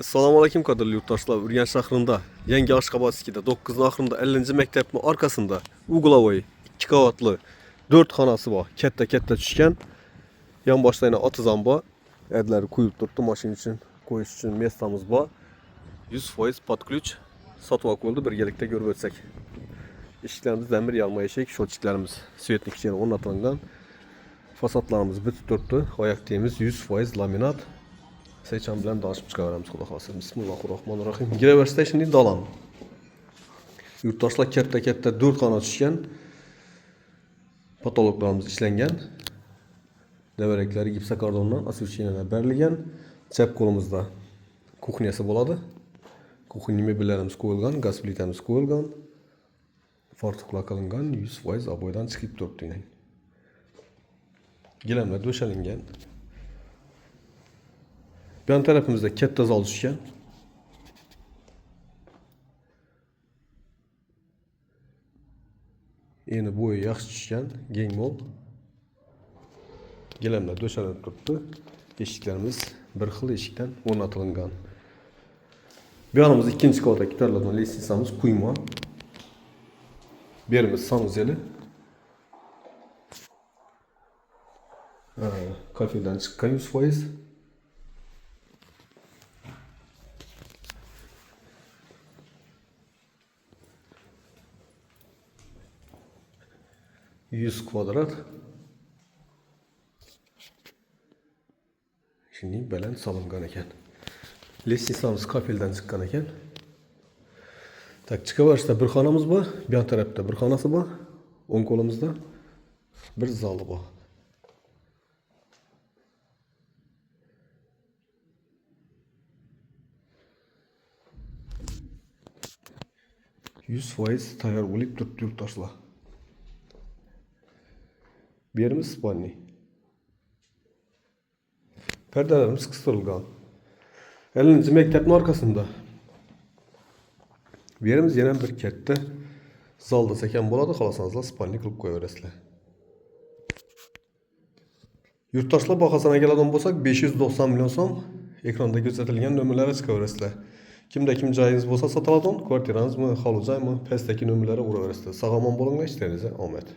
Assalomu alaykum qadrli yurtdoshlar. Urganch shahrida, Yangi Ashxobod 2da 9 oxirida 50-maktabning orqasida uglovoy 2 qavatli 4 xonasi bor. Katta tushgan. Yon boshlayna otizam bor. Adlari qo'yib turibdi, mashina uchun qo'yish uchun местamiz bor. 100% pod ключ sotib olib birgalikda ko'rib o'tsak. Eshiklarimiz zamir yalma eshik, sho'chiklarimiz svetnik ichida o'rnatilgan. Fasadlarimiz bitib turibdi. Oyoq temiz 100% laminat. Seçen bilen danışıp çıkarırım Xudo xolasa. Bismillahirrahmanirrahim. Giraversa şimdi dalan. Yurtdoshlar katta 4 xona tushgan. Patologlarimiz ishlangan. Devareklari gipsokardondan asuvchinalar berilgan. Chap qo'limizda kuxnyasi bo'ladi. Kuxnya mebellarimiz qo'yilgan, gaz plitamiz qo'yilgan. Fartuqlar qilingan, 100% aboydan chiqib turibdi. Gilamlar döşelingan. Yan tarafımızda katta zal tushgan. Endi bo'yi yaxshi tushgan, keng mo'l. Gilamlar döşelinib turibdi. Eshiklarimiz bir xil eshikdan o'rnatilgan. Bu yonimiz ikkinchi qavatda ko'tariladigan lestitsamiz quyma. Bu yerimiz sanuzeli. Kafedan chiqqan 100%. %100 kvadrat. Şimdi baland solingan ekan. Lestitsamiz kafeldan chiqqan ekan. Tak chiqaverishda bir xonamiz bor, bu yon tarafda bir xonasi bor. O'ng qo'limizda bir zali bor. %100 tayyor bo'lib turibdi yurtdoshlar. Bu yerimiz spalni. Perdelerimiz kıstırılgan. 50. mektepnin arkasında. Bu yerimiz yana bir katta zalda sekan bo'ladi, xolasanızlar spalni qilib qo'yaverasizlar. Yurtdoshlar bahosini keladigan bo'lsak 590 million so'm ekranda ko'rsatilgan nomerlarga chiqaverasizlar. Kimda kim joyingiz bo'lsa sotiladigan kvartirangizmi, hovli joymi, pastdagi nomerlarga uraverasizlar. Sog' omon bo'linglar, ishlaringizga omad.